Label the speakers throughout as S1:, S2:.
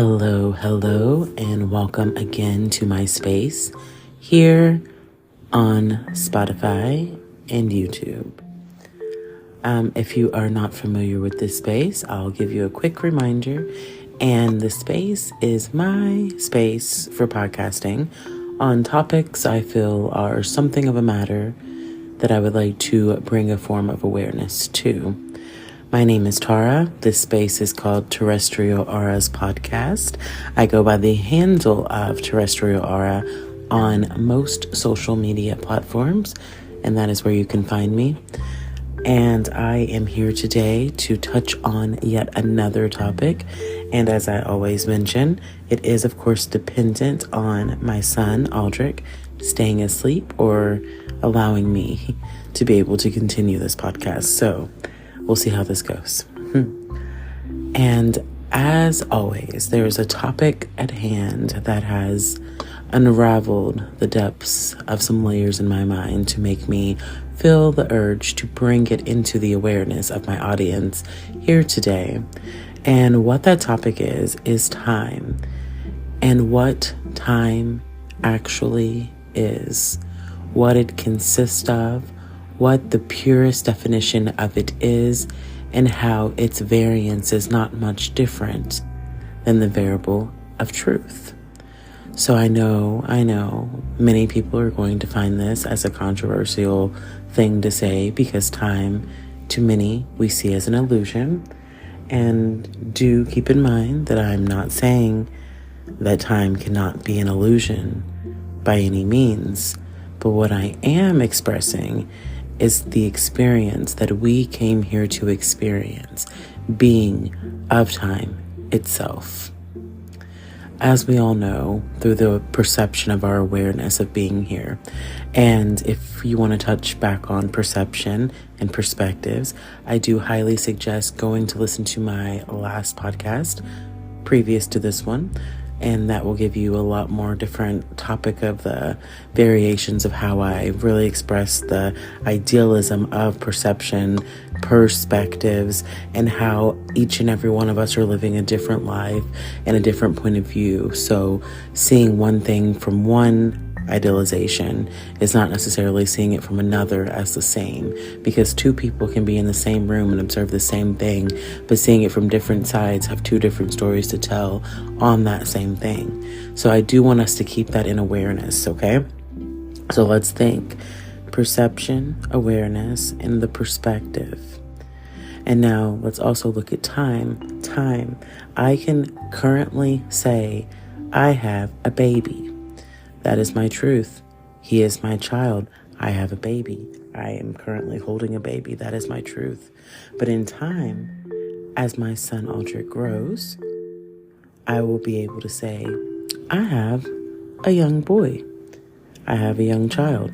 S1: Hello, and welcome again to my space here on Spotify and YouTube. If you are not familiar with this space, I'll give you a quick reminder. And the space is my space for podcasting on topics I feel are something of a matter that I would like to bring a form of awareness to. My name is Tara. This space is called Terrestrial Aura's Podcast. I go by the handle of Terrestrial Aura on most social media platforms, and that is where you can find me. And I am here today to touch on yet another topic. And as I always mention, it is, of course, dependent on my son, Aldrich, staying asleep or allowing me to be able to continue this podcast. So we'll see how this goes. And as always, there is a topic at hand that has unraveled the depths of some layers in my mind to make me feel the urge to bring it into the awareness of my audience here today. And what that topic is time, and what time actually is, what it consists of, what the purest definition of it is, and how its variance is not much different than the variable of truth. So I know many people are going to find this as a controversial thing to say, because time, to many, we see as an illusion. And do keep in mind that I'm not saying that time cannot be an illusion by any means, but what I am expressing is the experience that we came here to experience, being of time itself. As we all know, through the perception of our awareness of being here. And if you want to touch back on perception and perspectives, I do highly suggest going to listen to my last podcast previous to this one. And that will give you a lot more different topic of the variations of how I really express the idealism of perception, perspectives, and how each and every one of us are living a different life and a different point of view. So seeing one thing from one idealization is not necessarily seeing it from another as the same, because two people can be in the same room and observe the same thing, but seeing it from different sides have two different stories to tell on that same thing. So I do want us to keep that in awareness, okay? So let's think perception, awareness, and the perspective. And now let's also look at time. Time. I can currently say I have a baby. That is my truth. He is my child. I have a baby. I am currently holding a baby. That is my truth. But in time, as my son Aldrich grows, I will be able to say, I have a young boy. I have a young child.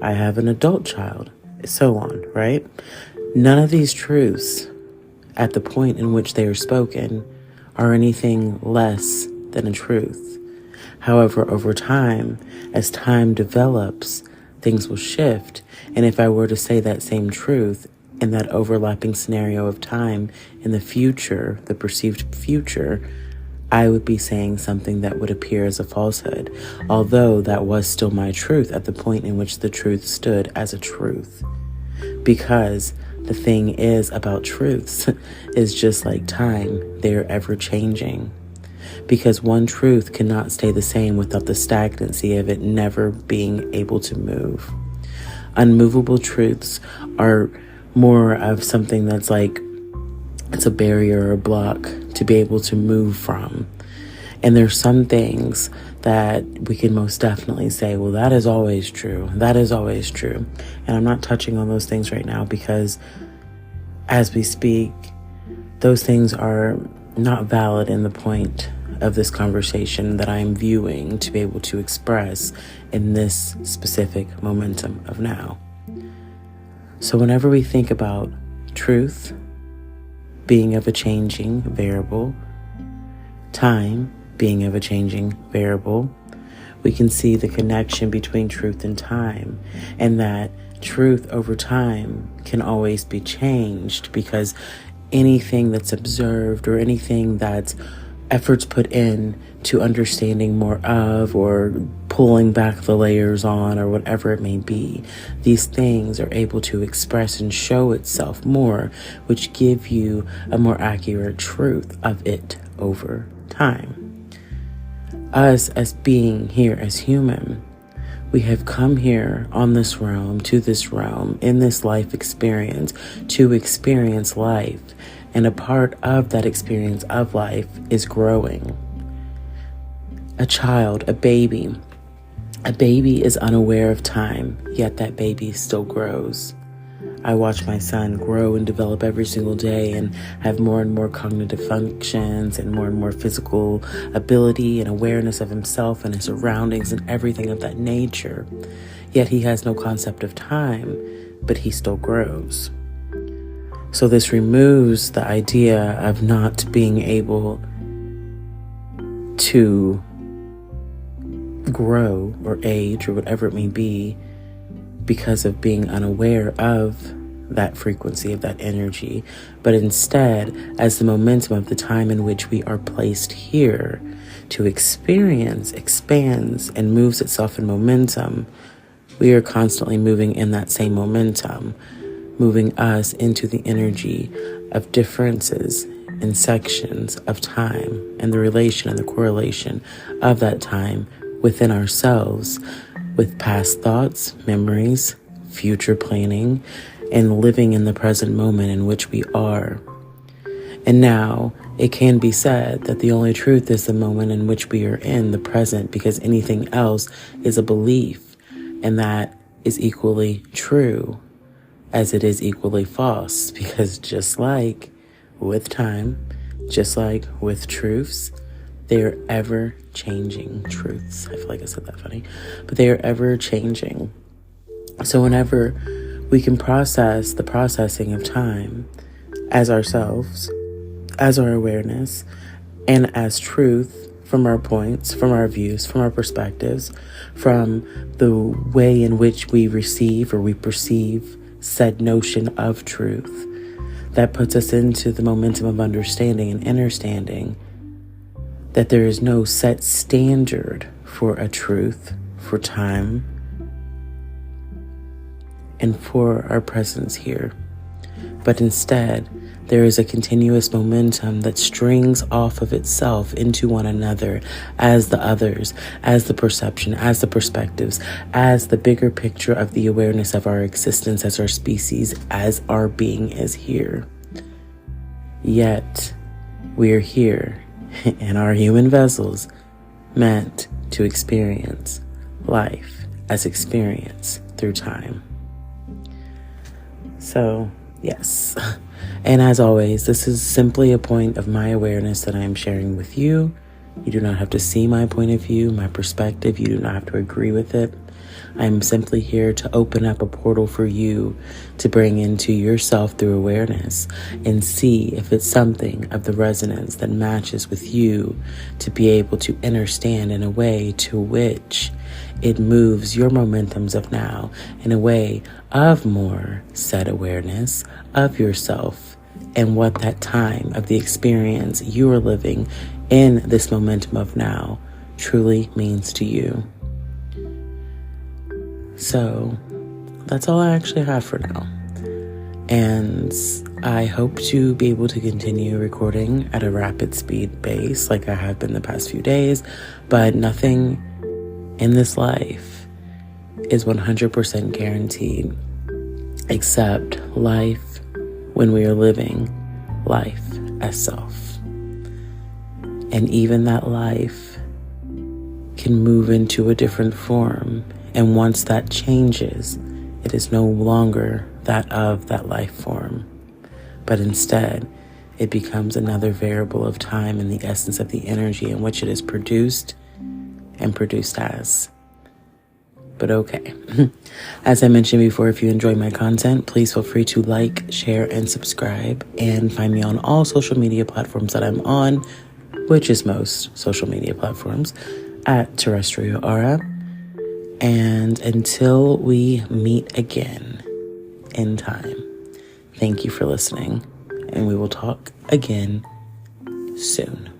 S1: I have an adult child. So on, right? None of these truths, at the point in which they are spoken, are anything less than a truth. However, over time, as time develops, things will shift. And if I were to say that same truth in that overlapping scenario of time in the future, the perceived future, I would be saying something that would appear as a falsehood, although that was still my truth at the point in which the truth stood as a truth. Because the thing is about truths is just like time, they are ever changing. Because one truth cannot stay the same without the stagnancy of it never being able to move. Unmovable truths are more of something that's like, it's a barrier or a block to be able to move from. And there's some things that we can most definitely say, well, that is always true. That is always true. And I'm not touching on those things right now because as we speak, those things are not valid in the point of this conversation that I'm viewing to be able to express in this specific momentum of now. So whenever we think about truth being of a changing variable, time being of a changing variable, we can see the connection between truth and time, and that truth over time can always be changed because anything that's observed or anything that's efforts put in to understanding more of, or pulling back the layers on, or whatever it may be, these things are able to express and show itself more, which give you a more accurate truth of it over time. Us as being here as human, we have come here on this realm, to this realm, in this life experience, to experience life. And a part of that experience of life is growing. A child, a baby is unaware of time, yet that baby still grows. I watch my son grow and develop every single day and have more and more cognitive functions and more physical ability and awareness of himself and his surroundings and everything of that nature. Yet he has no concept of time, but he still grows. So this removes the idea of not being able to grow or age or whatever it may be because of being unaware of that frequency, of that energy, but instead as the momentum of the time in which we are placed here to experience expands and moves itself in momentum. We are constantly moving in that same momentum, moving us into the energy of differences in sections of time and the relation and the correlation of that time within ourselves, with past thoughts, memories, future planning, and living in the present moment in which we are. And now it can be said that the only truth is the moment in which we are in, the present, because anything else is a belief, and that is equally true as it is equally false, because just like with time, just like with truths, they are ever changing truths. I feel like I said that funny, but they are ever changing. So whenever we can process the processing of time as ourselves, as our awareness, and as truth from our points, from our views, from our perspectives, from the way in which we receive or we perceive said notion of truth, that puts us into the momentum of understanding and understanding that there is no set standard for a truth, for time, and for our presence here. But instead, there is a continuous momentum that strings off of itself into one another as the others, as the perception, as the perspectives, as the bigger picture of the awareness of our existence as our species, as our being is here. Yet, we are here in our human vessels, meant to experience life as experience through time. So, yes. And as always, this is simply a point of my awareness that I am sharing with you. You do not have to see my point of view, my perspective. You do not have to agree with it. I'm simply here to open up a portal for you to bring into yourself through awareness and see if it's something of the resonance that matches with you, to be able to understand in a way to which it moves your momentums of now in a way of more said awareness of yourself and what that time of the experience you are living in this momentum of now truly means to you. So that's all I actually have for now. And I hope to be able to continue recording at a rapid speed pace like I have been the past few days, but nothing in this life is 100% guaranteed except life when we are living life as self. And even that life can move into a different form. And once that changes, it is no longer that of that life form, but instead it becomes another variable of time and the essence of the energy in which it is produced and produced as. But okay. As I mentioned before, if you enjoy my content, please feel free to like, share, and subscribe, and find me on all social media platforms that I'm on, which is most social media platforms, at Terrestrial Aura. And until we meet again in time, thank you for listening, and we will talk again soon.